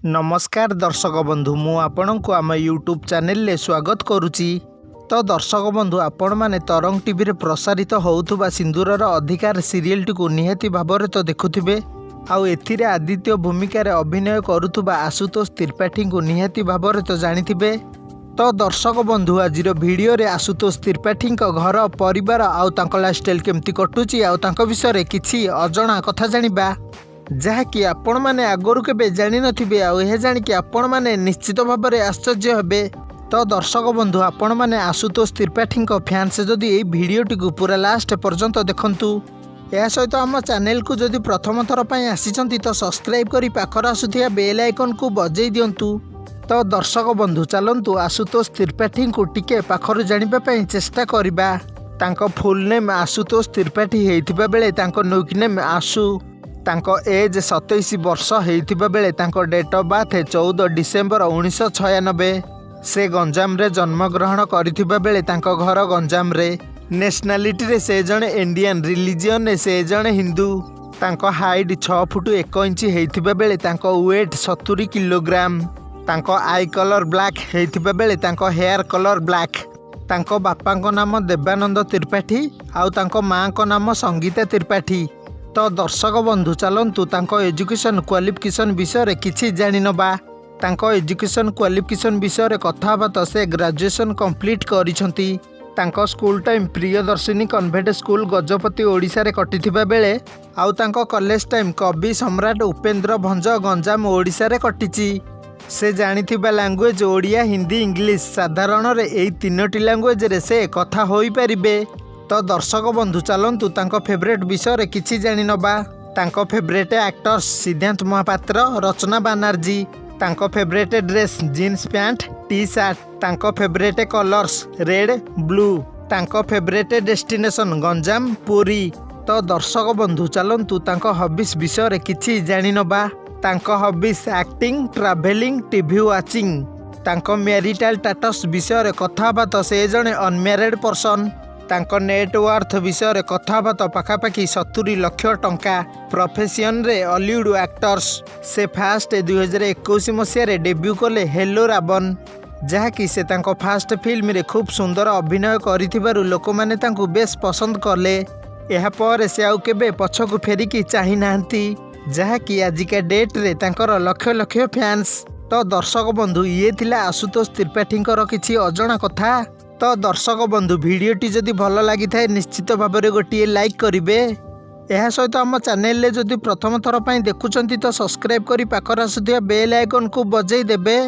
नमस्कार दर्शक बंधु मु आपणको आम यूट्यूब चैनल ले स्वागत करुच्ची। तो दर्शक बंधु आपण माने तरंग टीवी रे प्रसारित होउथुबा सिंदूरर अधिकार सीरियल टी को निहाती भाबरे तो देखुथिबे। आउ एथिरे आदित्य भूमिका रे अभिनय करुथुबा आशुतोष त्रिपाठी को निहाती भाबरे तो जानिथिबे। तो दर्शक बंधु आज वीडियो रे आशुतोष त्रिपाठी घर परिवार आउ तांको लाइफस्टाइल केमती कटुची आउ तांको विषय रे किछि अजणा कथा जानिबा जहाँकि आपण मैंने आगरू के जानी नथिबे आउ यह जानिकी आपण मैंने निश्चित भाव में आश्चर्य हेबे। तो दर्शक बंधु आपण मैंने आशुतोष त्रिपाठी फैंस जदि ये भिडटी को पूरा लास्ट पर्यंत देखंतु। या सहित आम चैनल को जदि प्रथम थर पर आसी तो सब्सक्राइब करी पाखर आसुथिया बेल आइकन को बजई दियंतु। तो दर्शक बंधु चलंतु आशुतोष त्रिपाठी को टिके पाखर जानिबा पई चेष्टा करिबा। तांको फुल नेम आशुतोष त्रिपाठी हेइथिबा बेले तांको निक नेम आशु। तांको एज 27 वर्ष हेइथिबा बेले तांको डेट ऑफ बर्थ 14 डिसेम्बर 1996। से गंजाम रे जन्म ग्रहण करिथिबा बेले तांको घर गंजाम रे। नेशनैलिटी रे से जणे इंडियन, रिलीजियन रे से जणे हिंदू। तांको हाइट 6 फुट 1 इंच हेइथिबा बेले तांको वेट 70 किलोग्राम। तांको आई कलर ब्लैक हेइथिबा बेले तांको हेयर कलर ब्लैक। तांको बापांको नाम देवानंद त्रिपाठी आउ तांको माँ को नाम संगीता त्रिपाठी। तो दर्शक बंधु चलंतु तांको एजुकेशन क्वालिफिकेशन विषय रे किछि जानि नबा। तांको एजुकेशन क्वालिफिकेशन विषय रे कथा बात से ग्रेजुएशन कंप्लीट करिसंती। तांको school time Priyadarshini convent school Gajapati Odisha रे कटिथिबा बेले आउ तांको कॉलेज टाइम कवि सम्राट उपेंद्र भंज गंजाम ओडिशा रे कटिछि। से जानिथिबा लैंग्वेज ओडिया, हिंदी, इंग्लिश। साधारण रे एई तीनोटी लैंग्वेज रे से कथा होई परिबे। तो दर्शक बंधु चलंतु तांको फेवरेट विषय रे किछि जानि नबा। तांको फेवरेट एक्टर्स सिद्धांत महापात्र, रचना बनर्जी। तांको favourite dress jeans pant, T shirt. तांको फेवरेट कलर्स रेड, ब्लू। तांको फेवरेट डेस्टिनेशन गंजाम, पुरी। तो दर्शक बंधु चलंतु तांको हॉबीज विषय रे किछि जानि नबा। तांको hobbies acting, travelling, TV watching. तांको मैरिटल स्टेटस विषय रे कथा बात से जणे अनमैरिड पर्सन। तांको नेटवर्थ विषय रे कथा बात पाखापाखि 70 लाख टंका। प्रोफेशन रे हॉलीवुड एक्टर्स। से फास्ट 2021 मसीह रे डेब्यू कले हेलो रावण, जहाँकि से तांको फास्ट फिल्म रे खूब सुंदर अभिनय करिथिबारु लोक माने तांको बेस पसंद कले। एहा पर से आउ केबे पछकु फेरिकी चाहि नाहंती, जहाँकि आजिका डेट रे तांकर लक्ष लक्ष फैंस। तो दर्शक बंधु ये थिला आशुतोष त्रिपाठींकर किछि अजणा कथा। तो दर्शक बंधु भिडटी जदि भल लगी थाए निश्चित भाव में गोटे लाइक करेंगे। यह सहित आम चैनल जदि प्रथम थर पर देखुं तो सब्सक्राइब करी पाखर आसुथिया बेल आइकन को बजई देबे।